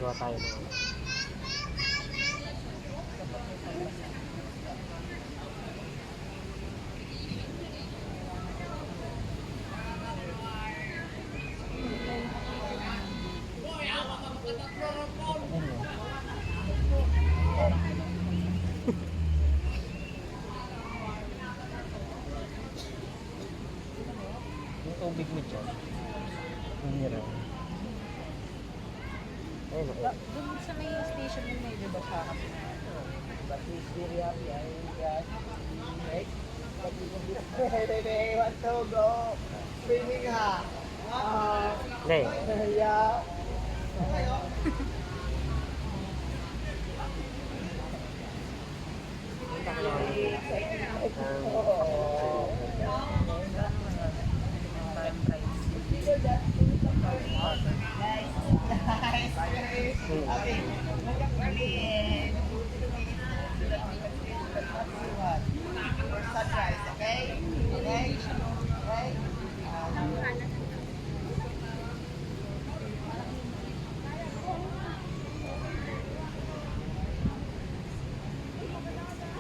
Gawa tayo ng ano. Yung tubig mo dyan. Mineral. Ayun ako. Doon sa may station mo may iba siya kasi But this area, yeah, right? But you can be, hey, want to go swimming, ha? Hindi. Yeah. Sunrise, okay? Okay? Okay?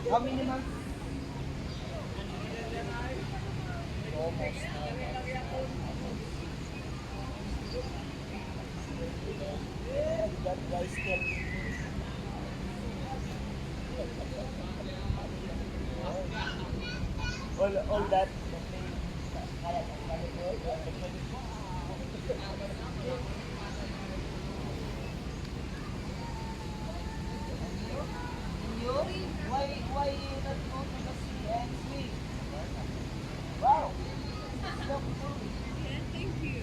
How many months? Almost. That guy still. All that. Yuri, why you not go to the sea and swim? Wow. So cool. Thank you.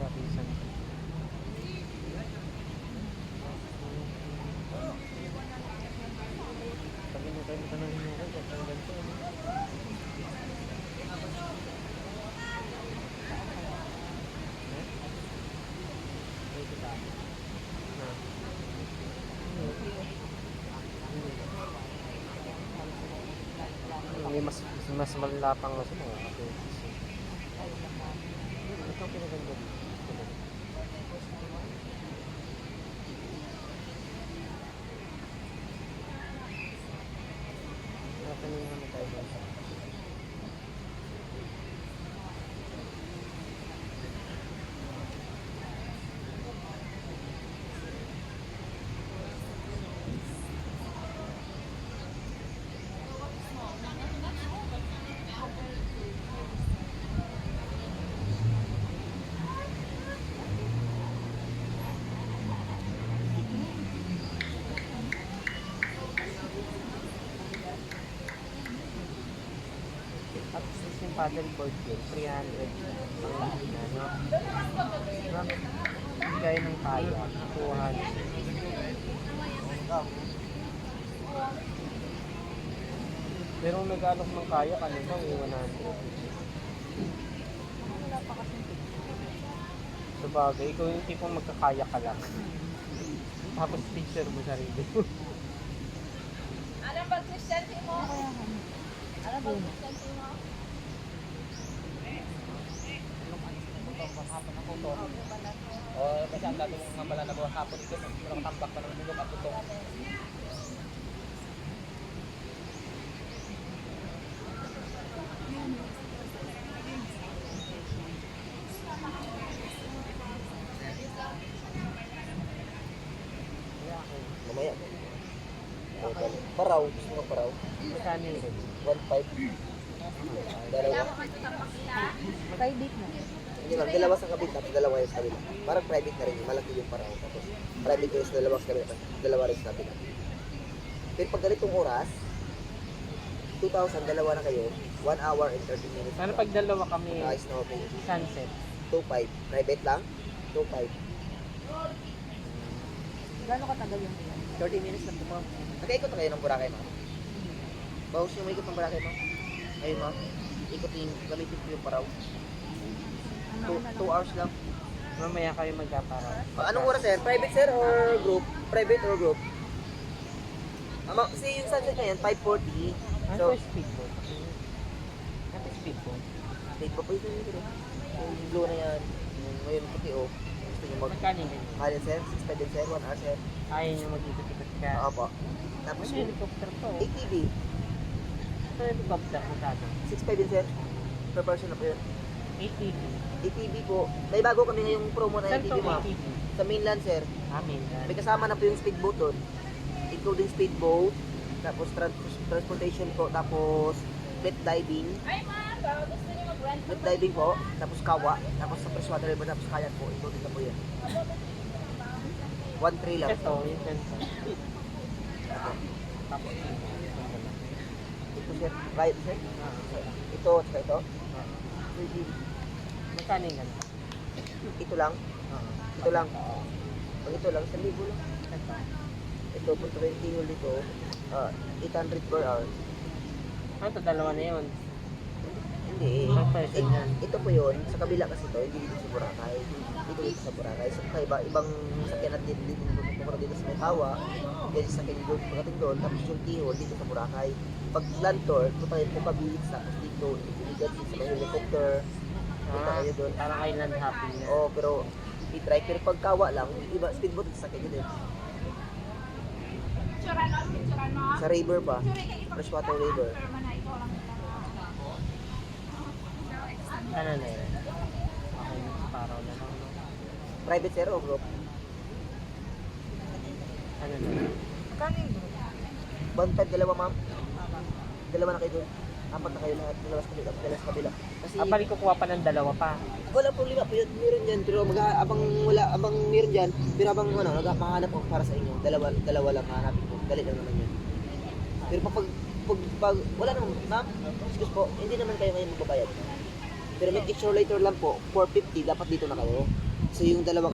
Rapisan. Pag inutay mo ka ng hinukay, kapag ganito. May mas malapang kasi mga activities. Ito ang pinaganda dito. Nakanin naman tayo dito. At yung paddleboard game, 300 pang lahat na, no? Gaya ng kaya, 200. Pero kung nag-alok ng kaya, kanina may 100. Sa bagay, ikaw yung tipong magkakaya ka lang. Tapos teacher mo sarili. Ano ba Christianity mo? Ano ba Christianity mo? Hapon ako to. O, kasi ang dati mong mabala na buwan hapon ito. Pero katambak pa ng bulok ako to. Mamaya. Paraw. Gusto mo paraw? Sunny rin. 1.5. Dalawa. Private na. Hindi lang, dalawa sa kabila, tapos dalawa yung sa kabila. Parang private na rin, malaki yung parang. Tapos private yung sa dalawa sa kabila, tapos dalawa rin sa kabila. Pero pag ganitong oras, 2,000, dalawa na kayo, 1 hour and 30 minutes. Ano pag dalawa kami Ayos na okay. sunset? 2.5. Private lang? 2.5. Gano'ng katagal yung ilan? 30 minutes lang po, ma'am. Nag-ikot na kayo ng Boracay, ma'am. Bawas yung ikot ng Boracay, ma'am. Ayun, ma'am. Ikotin, gamitin ko yung paraw. 2 hours lang. Mamaya kayo magkaparaw. Anong oras, sir? Private, sir, or group? Private or group? Yung sunset na yan, 5:40. Ano So, po speedboat? Ano speedboat? date pa po ito yung yung blue na yan. Yung ngayon puti, oh. Gusto nyo mag... Magkano yun? Kaya, sir? 6 din, sir. 1 hour, sir. Ayaw nyo mag-ikot-ikot ka. Oo po. Tapos Ano yung helicopter to? ATV, Ito helicopter magkano? 6.5 din, sir. Per person na po yun. ATV. ATV po. May bago kami ngayong promo na Saan ATV, to ma'am. ATV? Sa mainland, sir. Amin. May kasama na po yung speedboat doon. Including speedboat, tapos transportation po, tapos flat diving. Ay, ma'am, baka gusto niyo mag-rent. Flat diving po, tapos kawa, tapos sa freshwater river, tapos kayak po. Included na po yan. 1.3 lang. Ito, yung sensor. Tapos Ito, sir. Right, sir. Ito, tsaka ito. magkano yung ganito? Ito lang. Ito lang. Pag ito lang, 1,000 lang. Ito. Ito po, 20 yung dito. 800 per hour. Ano ito? Dalawa na yun. Hindi. Per person yan. Ito po yun. Sa kabila kasi ito, hindi dito sa Boracay. Dito sa Boracay. So, ibang sakyan natin dito dito sa Metawa. Then sakyan doon, pagdating doon, tapos yung Tihol dito sa Boracay. Pag land tour, punta kayo po Beach, tapos dito, iligan sa may helicopter. Punta kayo doon. Parang island hopping na. Oo, pero i-try. Pero pag kawa lang, iba, speedboat sa sakyan yun din. Sa river pa. Freshwater river. Ano na yun? Okay, paraw na lang. No? Private zero o group? Ano na yun? Kano yung group? 1.5, dalawa, ma'am. Dalawa na kayo doon. Apat na kayo lahat. Dalawa sa kabila. Dalawa sa kabila. Kasi Balik kukuha pa ng dalawa pa. wala problema po yun. Meron dyan. Pero abang meron dyan. Pero abang makahanap ako para sa inyo. Dalawa lang hahanapin ko. Dali lang naman yun. Pero pag wala naman, ma'am. Excuse po. Hindi naman kayo ngayon magbabayad. Pero make it sure later lang po. 450. Dapat dito na kayo. So yung dalawa